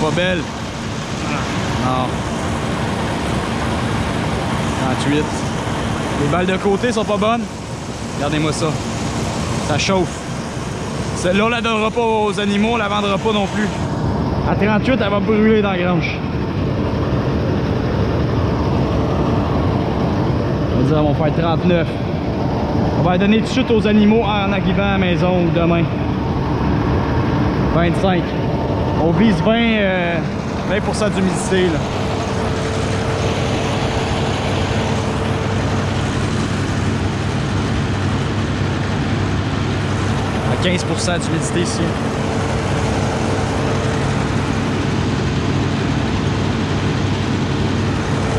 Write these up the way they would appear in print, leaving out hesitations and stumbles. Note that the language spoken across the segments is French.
pas belle. Non. 38. Les balles de côté sont pas bonnes. Regardez-moi ça. Ça chauffe. Celle-là, on la donnera pas aux animaux, on la vendra pas non plus. À 38, elle va brûler dans la grange. On va dire, on va faire 39. On va la donner tout de suite aux animaux en arrivant à la maison demain. 25. On vise 20% d'humidité là. À 15% d'humidité ici.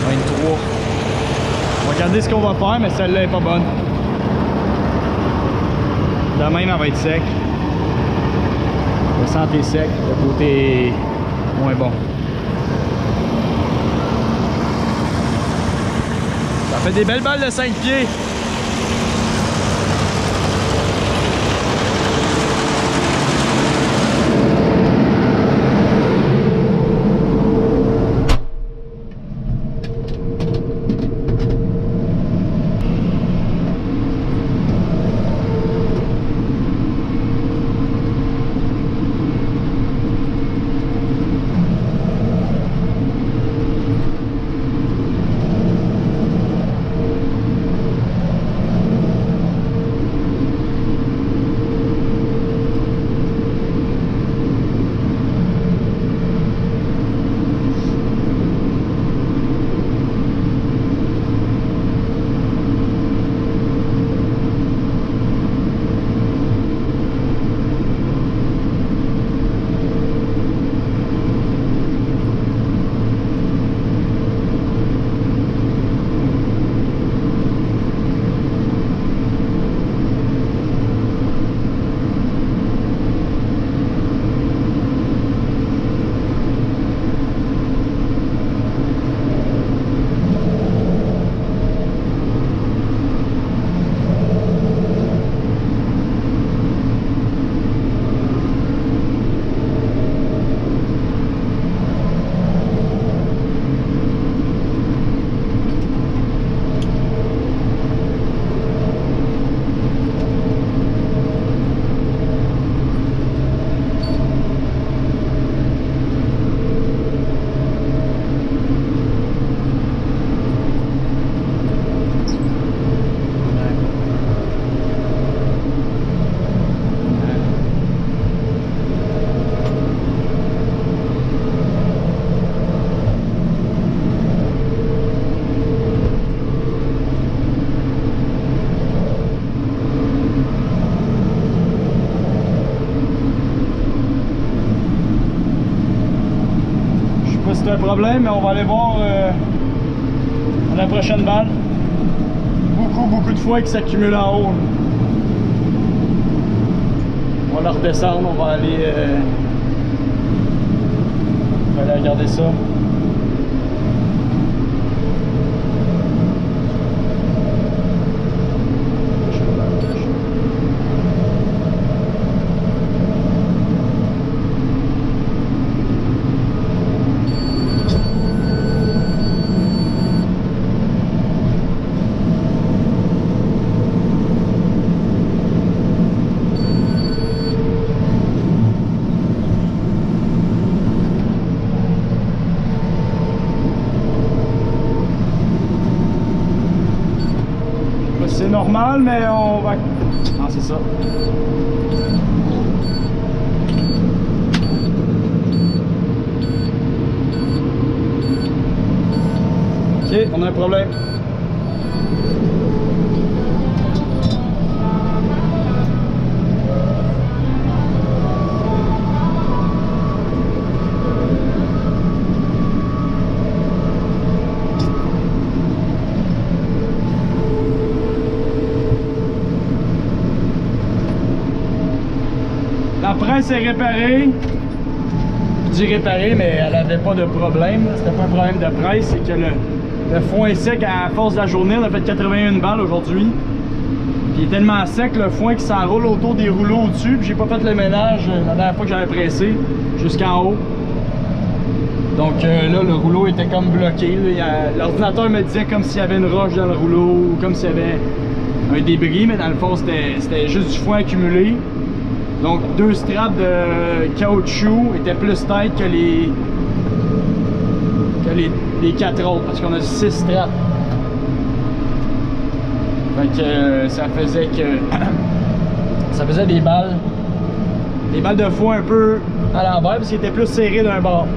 23. On va regarder ce qu'on va faire, mais celle-là est pas bonne. De même, elle va être sec. Le centre est sec, le côté est moins bon. Ça fait des belles balles de 5 pieds. C'est un problème, mais on va aller voir à la prochaine balle. Beaucoup de foin qui s'accumulent en haut. On va la redescendre, on va aller regarder ça. C'est normal, mais on va... Non, c'est ça. Ok, on a un problème. La presse est réparée. Je dis réparée, mais elle n'avait pas de problème. C'était pas un problème de presse, c'est que le foin est sec à force de la journée. On a fait 81 balles aujourd'hui. Puis il est tellement sec le foin qui s'enroule autour des rouleaux au-dessus. Puis j'ai pas fait le ménage la dernière fois que j'avais pressé jusqu'en haut. Donc là, le rouleau était comme bloqué. L'ordinateur me disait comme s'il y avait une roche dans le rouleau, ou comme s'il y avait un débris, mais dans le fond, c'était juste du foin accumulé. Donc, 2 straps de caoutchouc étaient plus tight que les 4 autres, parce qu'on a 6 straps. Fait que ça faisait des balles de foin un peu à l'envers, parce qu'il était plus serré d'un bord.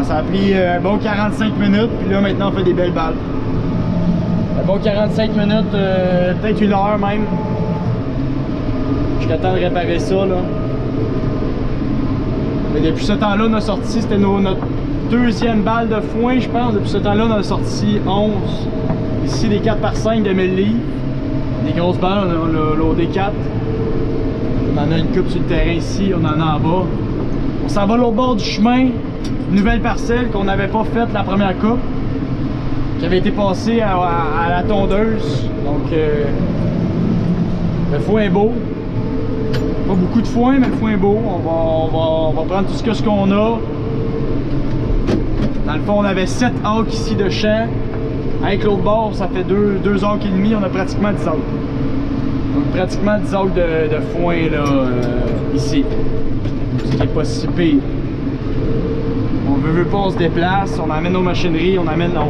Ça a pris un bon 45 minutes, puis là maintenant on fait des belles balles. Un bon 45 minutes, peut-être 1 heure même. Jusqu'à temps de réparer ça là. Mais depuis ce temps-là, on a sorti, c'était notre 2e balle de foin, je pense. Depuis ce temps-là, on a sorti 11. Ici, des 4x5 de 1000 livres. Des grosses balles, on a loadé 4. On en a une coupe sur le terrain ici, on en a en bas. On s'en va l'autre bord du chemin. Nouvelle parcelle qu'on n'avait pas faite la première coupe, qui avait été passée à la tondeuse. Donc le foin est beau. Pas beaucoup de foin, mais le foin est beau. On va prendre tout ce qu'on a. Dans le fond, on avait 7 arcs ici de champ. Avec l'autre bord, ça fait 2 arcs et demi, on a pratiquement 10 arcs. Donc pratiquement 10 arcs de foin là, ici. Ce qui n'est pas si pire. On veut pas, on se déplace, on amène nos machineries, on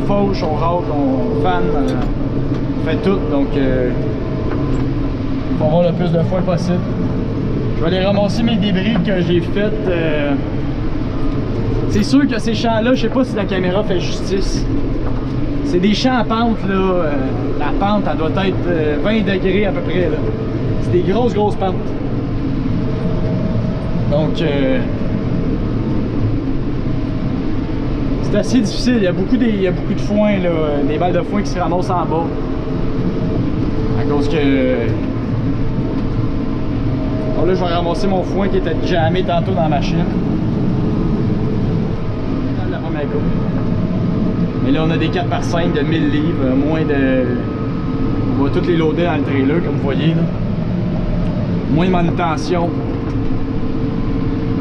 fauche, on râle, on fanne, on fait tout. Donc il faut avoir le plus de foin possible. Je vais aller ramasser mes débris que j'ai fait. C'est sûr que ces champs-là, je sais pas si la caméra fait justice. C'est des champs à pente là. La pente, elle doit être 20 degrés à peu près là. C'est des grosses pentes. Donc c'est assez difficile, il y a beaucoup de foin là, des balles de foin qui se ramassent en bas. À cause que... Bon là je vais ramasser mon foin qui était jammé tantôt dans la machine. Dans la première coupe. Mais là on a des 4x5 de 1000 livres, moins de... On va toutes les loader dans le trailer comme vous voyez là. Moins de manutention.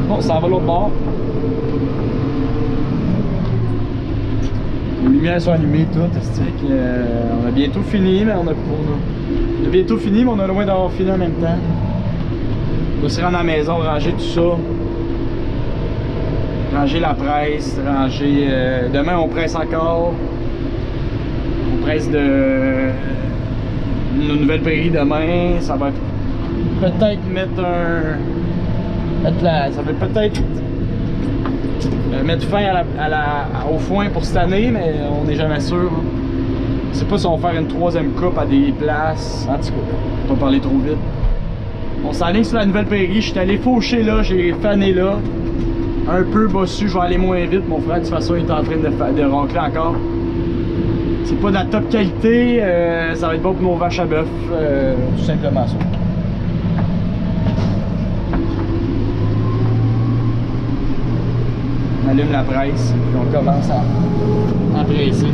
Bon, ça va l'autre bord. Les lumières sont allumées toutes, on a bientôt fini, mais on a bientôt fini, mais on a loin d'avoir fini en même temps. On va se rendre à la maison, ranger tout ça. Ranger la presse, ranger... demain on presse encore. On presse de... nos nouvelles prairies demain. Ça va peut-être mettre un... ça va peut-être... mettre fin au foin pour cette année, mais on n'est jamais sûr. Je sais pas si on va faire une 3e coupe à des places. En tout cas, on va pas parler trop vite. On s'enligne sur la nouvelle prairie. Je suis allé faucher là, j'ai fané là. Un peu bossu, je vais aller moins vite. Mon frère de toute façon il est en train de racler encore. C'est pas de la top qualité, ça va être bon pour nos vaches à bœuf, tout simplement ça. On allume la presse, puis on commence à presser.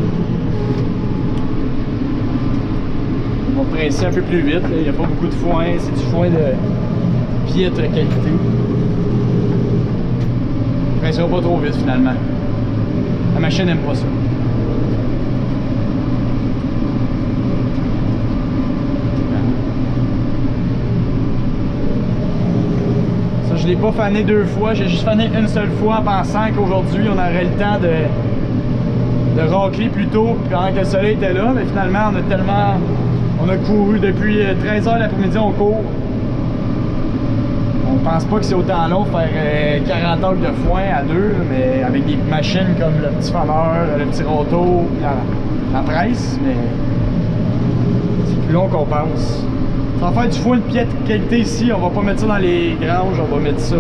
On va presser un peu plus vite, il n'y a pas beaucoup de foin, c'est du foin de piètre qualité. On ne pressera pas trop vite finalement. La machine n'aime pas ça. Je ne l'ai pas fané 2 fois, j'ai juste fané une seule fois en pensant qu'aujourd'hui on aurait le temps de racler plus tôt pendant que le soleil était là, mais finalement on a couru depuis 13 h l'après-midi, on court. On pense pas que c'est autant long faire 40 heures de foin à 2, mais avec des machines comme le petit faneur, le petit roto, la presse, mais c'est plus long qu'on pense. On va faire du foin de piètre qualité ici, on va pas mettre ça dans les granges, on va mettre ça...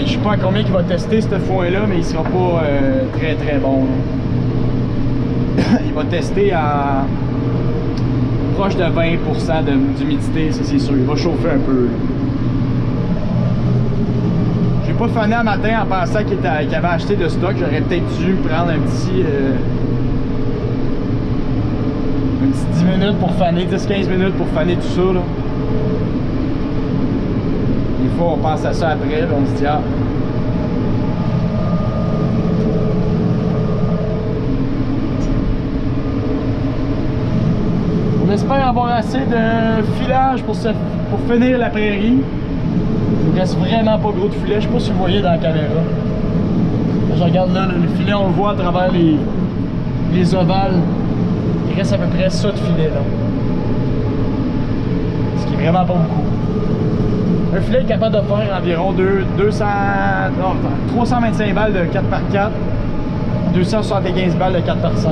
je sais pas à combien il va tester ce foin là, mais il sera pas très bon. Il va tester à proche de 20% d'humidité, ça c'est sûr, il va chauffer un peu. J'ai pas fané un matin en pensant qu'il avait acheté de stock, j'aurais peut-être dû prendre un petit 10 minutes pour faner, 10-15 minutes pour faner tout ça là. Des fois on pense à ça après, on se dit ah, espère avoir assez de filage pour finir la prairie. Il ne reste vraiment pas gros de filet. Je sais pas si vous voyez dans la caméra. Là, je regarde là, le filet, on le voit à travers les ovales. Il reste à peu près ça de filet là. Ce qui est vraiment pas beaucoup. Un filet est capable de faire environ 325 balles de 4x4, 275 balles de 4x5.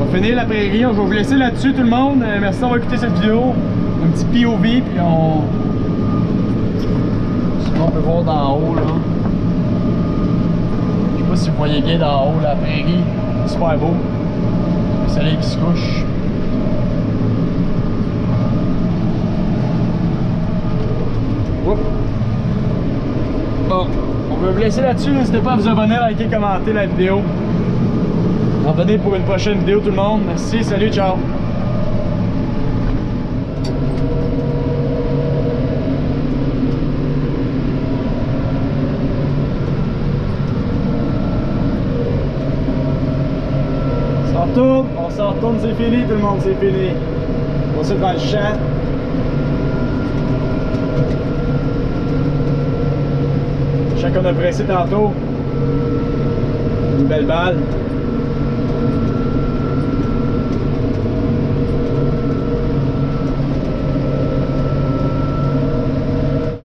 On va finir la prairie, je vais vous laisser là-dessus tout le monde. Merci d'avoir écouté cette vidéo. Un petit POV, puis sinon on peut voir d'en haut là. Je sais pas si vous voyez bien d'en haut la prairie. Super beau. Le soleil qui se couche. Bon, on va vous laisser là-dessus. N'hésitez pas à vous abonner, liker, commenter la vidéo. Revenez pour une prochaine vidéo tout le monde. Merci, salut, ciao. On s'en retourne, c'est fini tout le monde, c'est fini. On va se dans le champ. Chacun a pressé tantôt. Une belle balle.